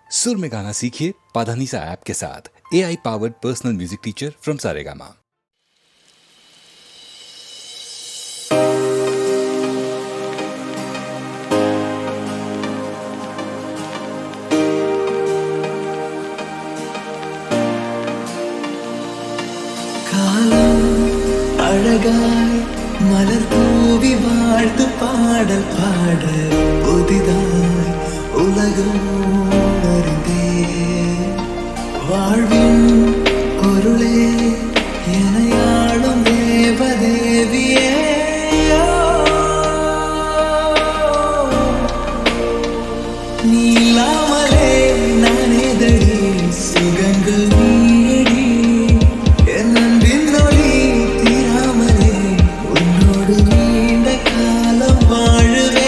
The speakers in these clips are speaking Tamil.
सुर में गाना सीखिए पाधानीसा ऐप के साथ। AI powered personal music teacher from Saregama. அழகாய் மலர் தூவி வாழ்த்து பாடல் பாட புதிதாய் உலகம் அறிந்தே வாழ்வின் பொருளே எனையாளும் தேவதேவியே நீ இல்லாமலே நானே தடி சுகங்கள் நீடி என் அன்பின் ஒளி தீராமலே உன்னோடு நீண்ட காலம் வாழுவே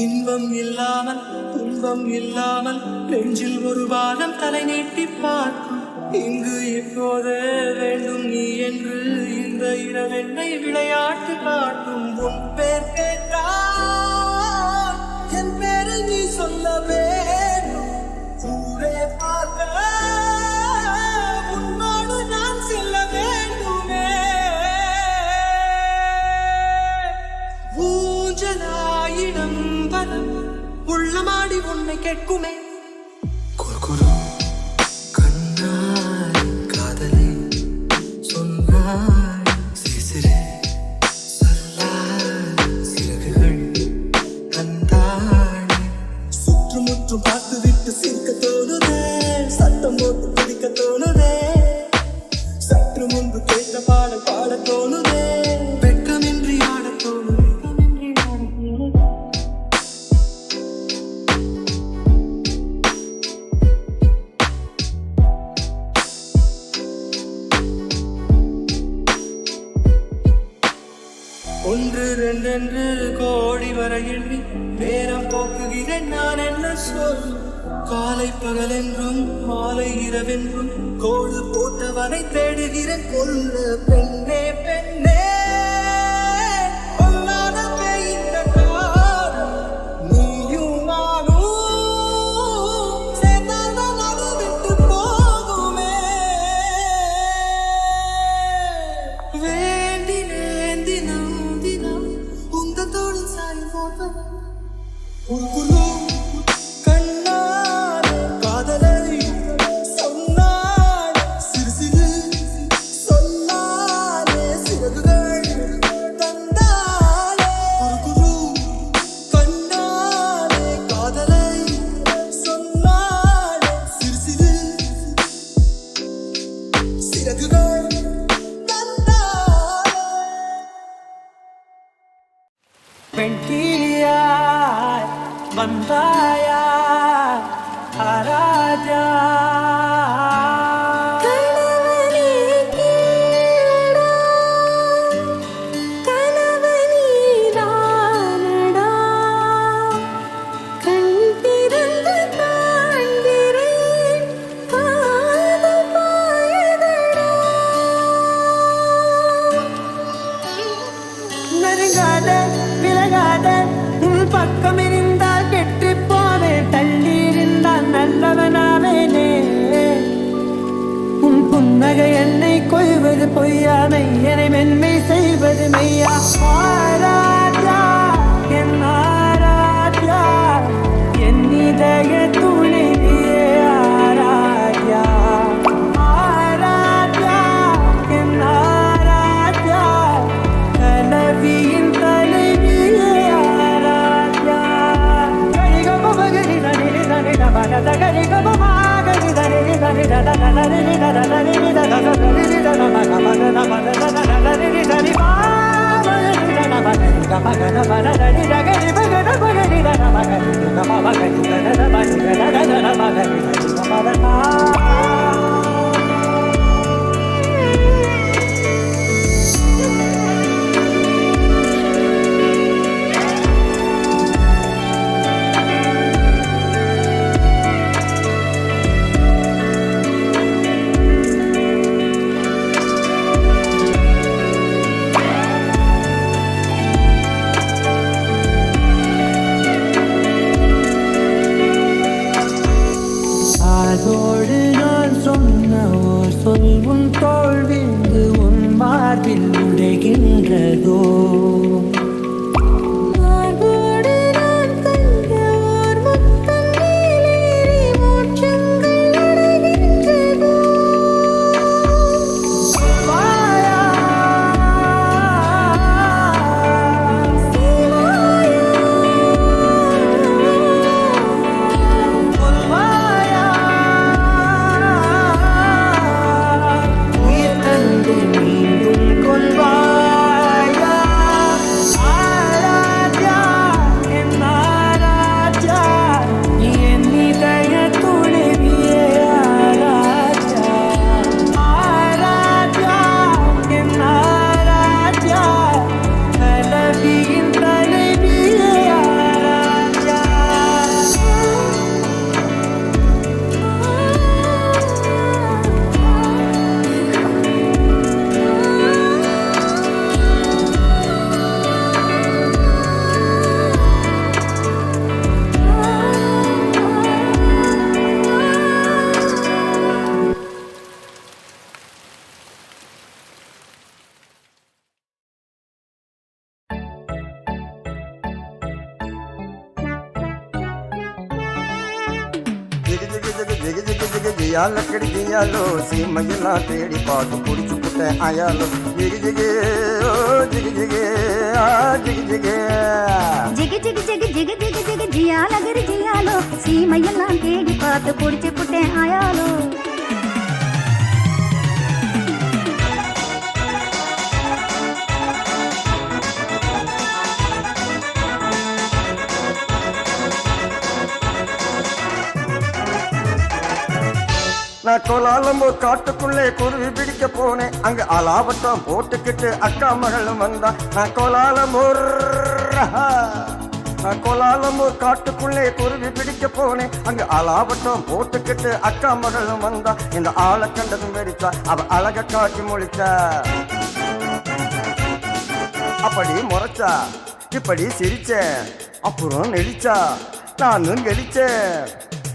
இன்பம் இல்லாமல் துன்பம் இல்லாமல் நெஞ்சில் ஒரு வாரம் தலை நீட்டி பார்க்கும் இங்கு இப்போது வேண்டும் நீ என்று இந்த இரவெண்ணை விளையாட்டு காட்டும் உன் பேர் கேட்டால் என் பேரை நீ சொல்ல வேண்டும் ஊரே பார்க்க உன்னோடு நான் செல்ல வேண்டுமே ஊஞ்சலாயிடம் உள்ளமாடி உன்னை கேட்குமே குறுகுறு கண்ணாய் காதலே சொன்னாய் சிசிரே சொல்லாய் சிறகுகள் தந்தாய் சுற்றுமுற்றும் பார்த்து விட்டு சிரிக்க தோணுதே சத்தம் போட்டு பிடிக்க தோணுதே சற்று முன்பு கேட்ட பாட பாட தோணுதே வெட்கமின்றி ஆட தோணுதே ஒன்று ரெண்டென்று கோடி வரை எண்ணி நேரம் போக்குகிறேன் நான் என்ன சொல் காலை பகல் என்றும் மாலை இரவென்றும் கோடு போட்டவனை தேடுகிறேன் கொல்ல பெண்ணே பெண்ணே பொல்லாத பெய்த காலம் நீயும் நானும் குரு கண்ணால் காதலை சொன்னாள் சிறு சிறு சொன்னாலே சிறகுகள் தந்தாளே குரு கண்ணாலே காதலை சொன்னாள் சிறு சிறு சிறகுகள் தந்தாளே பெண்கிளியாய் வந்தாயா ஆராஜா நெருங்காத விலகாத உன் பக்கம் இருந்தால் கெட்டு போவேன் தள்ளி இருந்தால் நல்லவனாவேனே உன் புன்னகை என்னை கொய்வது பொய்யாமை என்னை மென்மை செய்வது மெய்யா ஆராத்யா என் ஆராத்யா என் இதய துணைவியே ஆராத்யா ஆராத்யா என் ஆராத்யா கலவியின் தலைவியே ஆராத்யா கரிகம மகரி தனி தனி தமன தகரி கம மகரி தனி தனி தன தனரி தன தனரி தன தனரி தன மக மக நம தன தனரி தனி மகரி தன மகரி கம கன மன தனி தகரி மகன மகரி தன மகரி கம மகரி தன மகரி தன மகரி கம மகரி அதோடு நான் சொன்ன ஓர் சொல் உன் தோல்விந்து உன் மார்பில் உடைகின்றதோ लकड़ी दियालो सीमयला तेरी पाट पुड़ी चुपते आयालो जिग जिगे ओ जिग जिगे आ जिग जिगे जिग जिग जिग जिग जिग जिग जिया लगरी जियालो सीमयெல்லாம் தேடி பார்த்து புடிச்சு புட்டே ஆயாலோ நான் கோலாலம்பூர் காட்டுக்குள்ளே குருவி பிடிக்க போனேன் அங்க அலாவட்டம் போட்டுக்கிட்டு அக்கா மகளும் வந்தா நான் கோலாலம்பூர் காட்டுக்குள்ளே குருவி பிடிக்க போனேன் அங்க அலாவட்டம் போட்டுக்கிட்டு அக்கா மகளும் வந்தா இந்த ஆளை கண்டதும் வெடிச்சா அவ அழக காட்டி முழிச்சா அப்படி முறைச்சா இப்படி சிரிச்ச அப்புறம் நெளிச்சா நானும் கெளிச்சேன்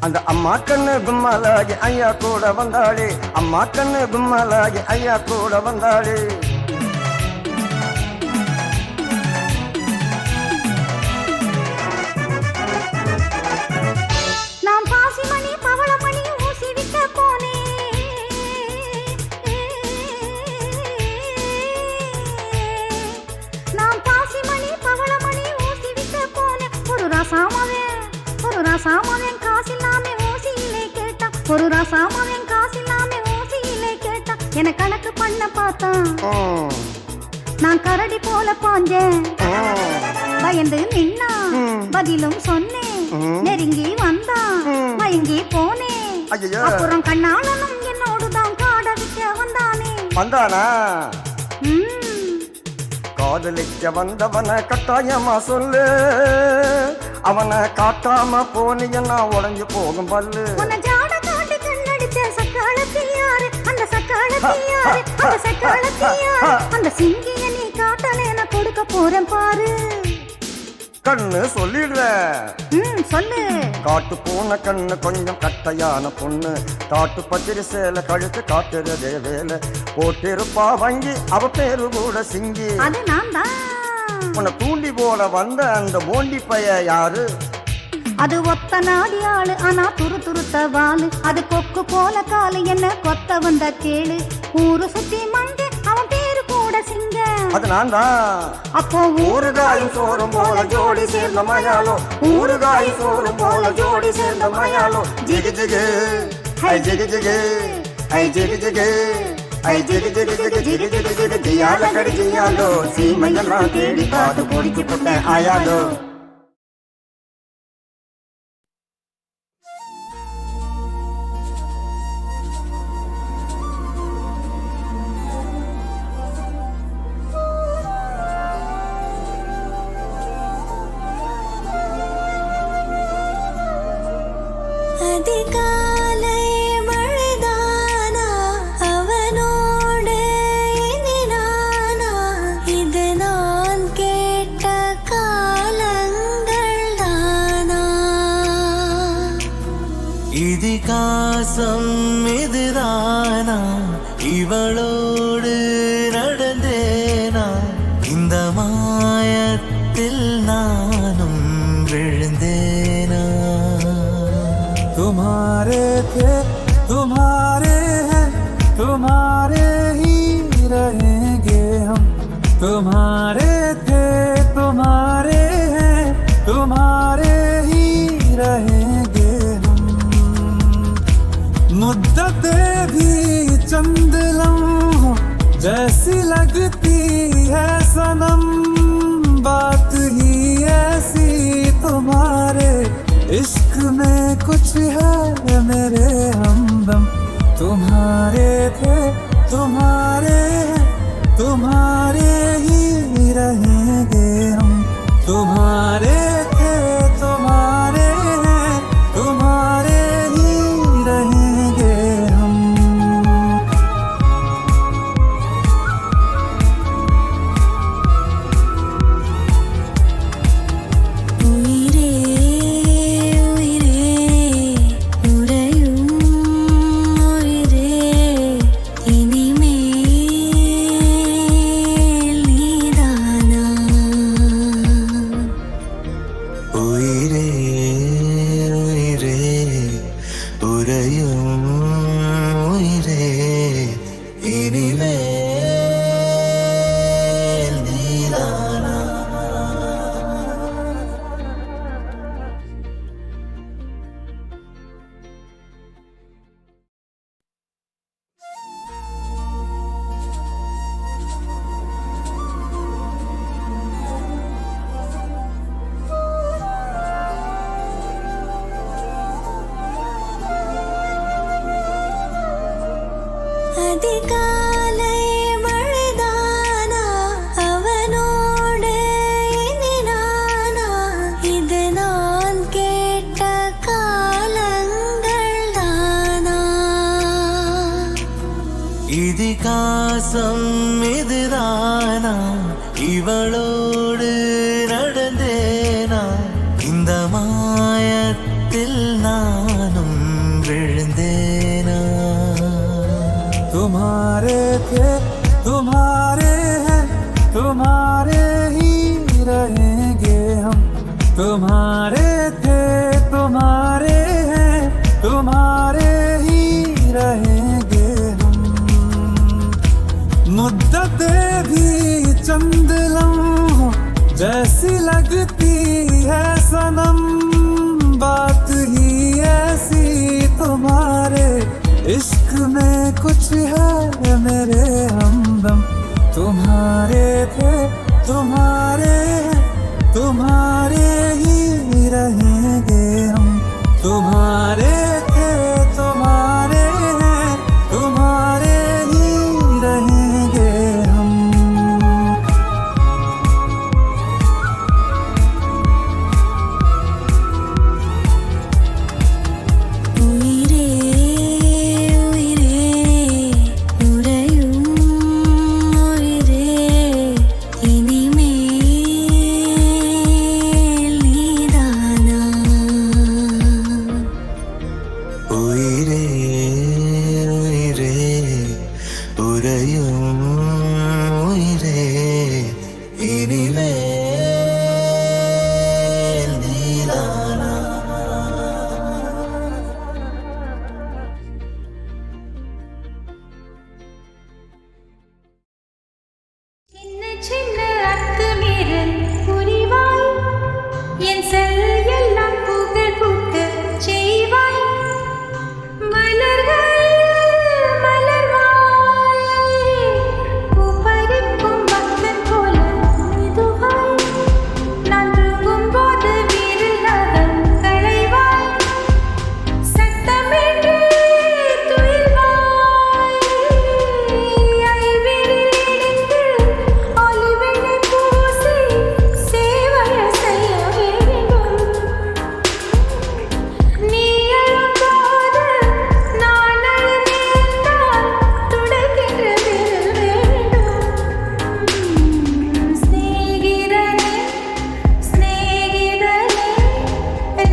அந்த அம்மா கண்ணு கும்மாலாகி ஐயா கூட வந்தாளே அம்மா கண்ணு கும்மாலாகி ஐயா கூட வந்தாளே ராசாமவன் காசில்லாம ஊசியிலே கேட்டான், ஒரு ராசாமவன் காசில்லாம ஊசியிலே கேட்டான். என கணக்கு பண்ண பார்த்தான், நான் கரடி போல பாஞ்சேன். பயந்து நின்னா பதிலும் சொன்னேன், நெருங்கி வந்தான் மயங்கி போனேன். அப்புறம் கண்ணாளனும் என்னோடுதான் காடவிக்க வந்தானா? காதலிக்க வந்தவன கட்டாயமா சொல்லு, அவனை காட்டாம போனீங்கன்னா உடஞ்சு போகும் பல்லு. அந்த சிங்கிய நீ காட்டலேன கொடுக்க போறேன் பாரு. கண்ணு சொல்லிடுற சொல்லு. காட்டு போன கண்ணு கொஞ்சம் கட்டையான பொண்ணு, காட்டு பத்திரி சேல கழுத்து காட்டுறதே வேலை. போட்டிருப்பா வங்கி, அவ பேரு கூட சிங்கி. அது நான் தான். உன்னை தூண்டி போல வந்த அந்த போண்டி பைய யாரு? அது ஒத்த நாடி ஆளு, ஆனா துரு துருத்த வாளு. அது கொக்கு போல காலு, என்ன கொத்த வந்த கேளு. ஊரு சுத்தி மங்க, அவன் பேரு கூட சிங்க. அது நான் தான். அப்போ ஊறுகாயும் சோறும் போல ஜோடி சேர்ந்த மயாலோ, ஊறுகாயும் சோறும் போல ஜோடி சேர்ந்த மயாலோ. ஜிகு ஜிகு ஹை ஜிகு ஜிகு ஹை ஜிகு ஜிகு ஹை ஜிகு ஜிகு ஜிகு ஜிகு ஜிகு ஜிகு ஜியால கடி ஜியாலோ. சீமையெல்லாம் தேடி பார்த்து பிடிச்சி புட்டேன் ஆயாலோ. அதிகாலை மழைதானா, அவனோடு இனி நானா, இது நான் கேட்ட காலங்கள் தானா? இதிகாசம் இதுதானா, இவளோடு நடந்தேனா, இந்த மாயத்தில் நானும் விழுந்தேனா? तुम्हारे थे तुम्हारे हैं, तुम्हारे ही रहेंगे हम. तुम्हारे थे तुम्हारे हैं, तुम्हारे ही रहेंगे हम. मुद्दतें भी चंद लम्हों जैसी लगती है सनम, बात ही ऐसी तुम्हारे इश्क में कुछ है मेरे हमदम. तुम्हारे थे तुम्हारे हैं, तुम्हारे ही रहेंगे हम. तुम्हारे थे तुम्हारे हैं, तुम्हारे ही रहेंगे हम. அதிகாலை மழைதானா, அவனோடு இனி நானா, இது நான் கேட்ட காலங்கள் தானா? இதிகாசம் இதுதானா, இவளோடு நடந்தேனா, இந்த மாயத்தில் நானும் விழுந்தேனா? तुम्हारे थे तुम्हारे हैं, तुम्हारे ही रहेंगे हम. तुम्हारे थे तुम्हारे हैं, तुम्हारे ही रहेंगे हम. मुद्दतें भी चंद लम्हों जैसी लगती है सनम, बात में कुछ है मेरे हमदम, तुम्हारे थे तुम्हारे तुम्हारे ही रहेंगे हम, तुम्हारे थे तुम्हारे तुम्हारे ही रहेंगे हम। உயிரே உயிரே உறையும் உயிரே இனிமேல் நீதானா. உயிரே உயிரே உறையும் உயிரே இனிமேல் நீதானா. சின்ன சின்ன அத்துமீறல் புரிவாய், என் செல் எல்லாம் புகழ் பூக்க செய்வாய். மலர்கள் மலர்வாய், பூ பறிக்கும் பக்தன் போல மெதுவாய். நான் தூங்கும்போது வீரில் நகம் களைவாய். சத்தமின்றி துயில்வாய், ஐவிரில் இணைந்து ஒளிவெள்ளை பூசி சேவைய செய்ய வேண்டும். நீ அழும்போது நான் அழுதேன்தான் துடைக்கின்ற விரல் வேண்டும். சிநேகிதனே சிநேகிதனே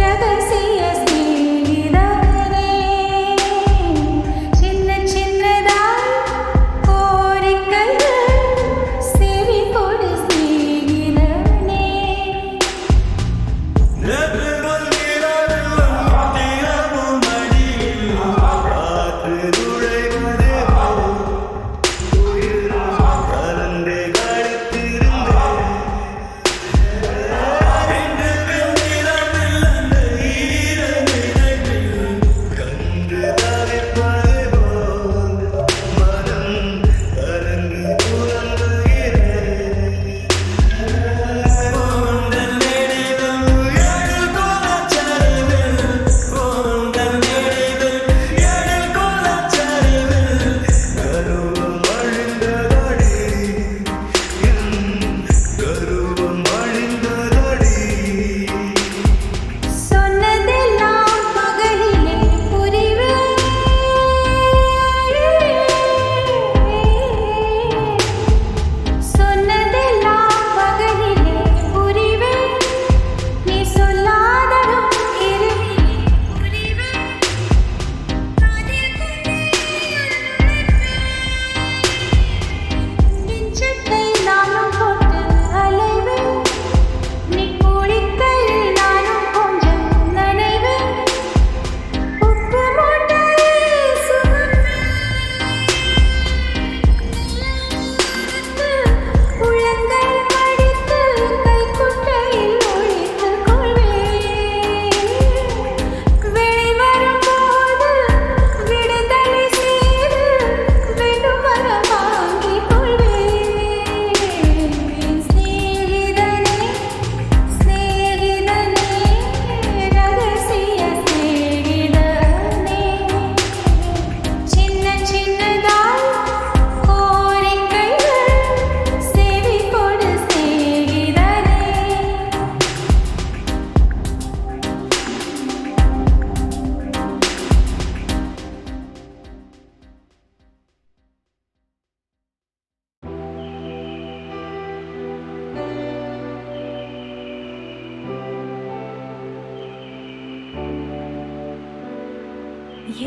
ரகசிய சிநேகிதனே, சின்ன சின்னதாய் கோரிக்கைகள் செவி கொடு சிநேகிதனே. சொன்னதெல்லாம் பகலிலே புரிவேன், சொன்னதெல்லாம் பகலிலே புரிவேன். நீ சொல்லாததும் இரவிலே புரிவேன். காதில் கொண்டே நெஞ்சத்தை நானும் போட்டு அலைவேன். நீ குளிக்கையில் நானும் கொஞ்சம் நனைவேன். உப்பு மூட்டை சுமப்பேன், உள்ளங்கை மடித்து கைக்குட்டையில் ஒழித்துக் கொள்வேன். வெளிவரும்போது விடுதலை செய்து வேண்டும் வர வாங்கிக் கொள்வேன். சிநேகிதனே சிநேகிதனே ரகசிய சிநேகிதனே, சின்ன சின்னதாய் கோரிக்கைகள் செவி கொடு சிநேகிதனே.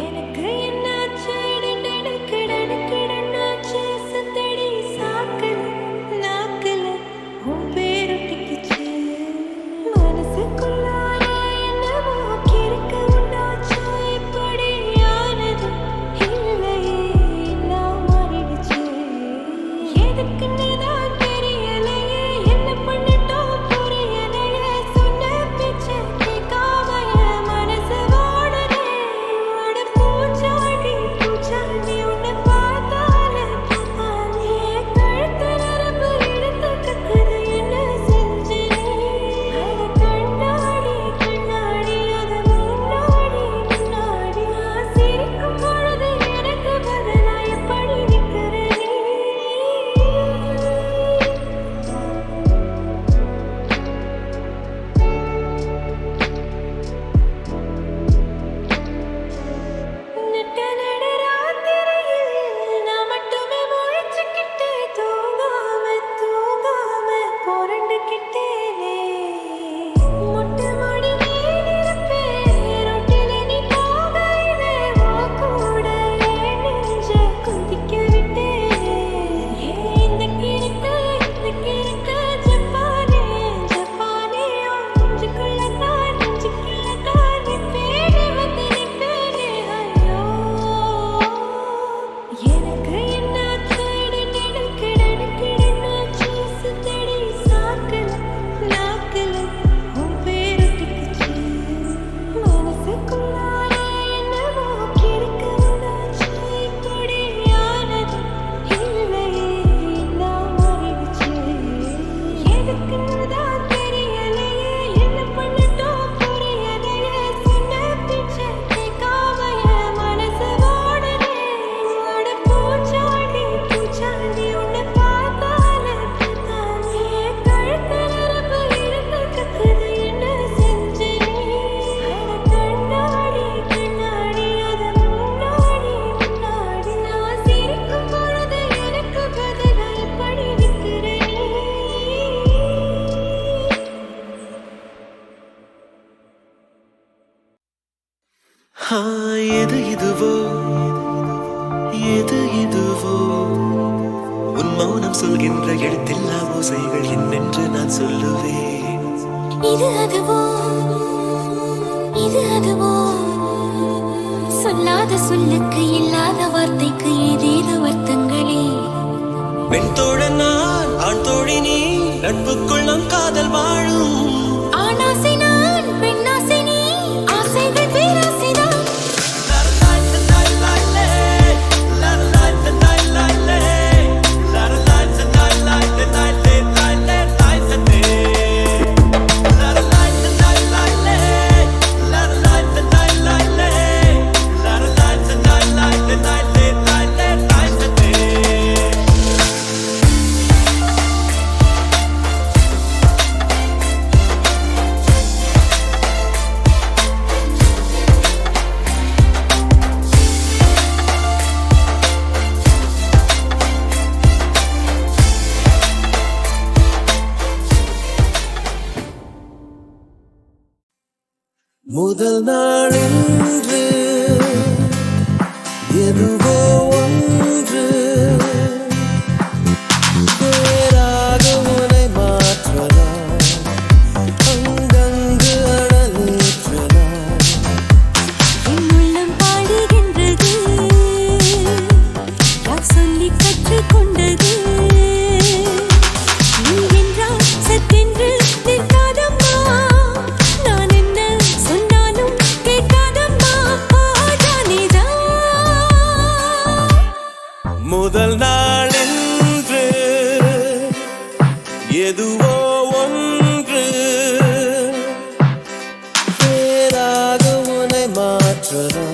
எனக்கு என்னாச்சு டடுக்கிடன்னாச்சு சத்தடி சாக்கல நாக்கல உன் பேரு டிக்கிச்சு மனசுக்குள்ளார என்னவோ கிறுக்க உண்டாச்சு இப்படியானது இல்லையே எல்லாம் மாறிடுச்சு எதுக்குன்னு தான் தெரியலையே என்ன பண்ணிட்டோம் புரியலையே சொன்ன பேச்ச கேட்காம என் மனசு வாடுதே அட பூச்சாடி எது இதுவோ எது இதுவோ உன் மௌனம் சொல்கின்ற எழுத்தில்லா ஓசைகள் என்னென்று நான் சொல்லுவேன். இது அதுவோ இது அதுவோ சொல்லாத சொல்லுக்கு இல்லாத வார்த்தைக்கு ஏதேதோ அர்த்தங்களே. பெண் தோழன் நான் ஆண் தோழி நீ நட்புக்குள் நம் காதல் வாழும். ஆணாசை நான் பெண்ணாசை நீ ஆசைகள் பேராசைதான். முதல் நாள் என்று எதுவோ ஒன்று பேராக உனை மாற்றலாம், அங்கங்கு அடலேற்றலாம். என் உள்ளம் பாடுகின்றது யார் சொல்லி கற்றுக்கொண்டது. நீ என்றால் சத்தென்று நிற்காதம்மா, நான் என்ன சொன்னாலும் கேட்காதம்மா. பாடானேதான் முதல் நாள் என்று எதுவோ ஒன்று பேராக உனை மாற்றலாம்,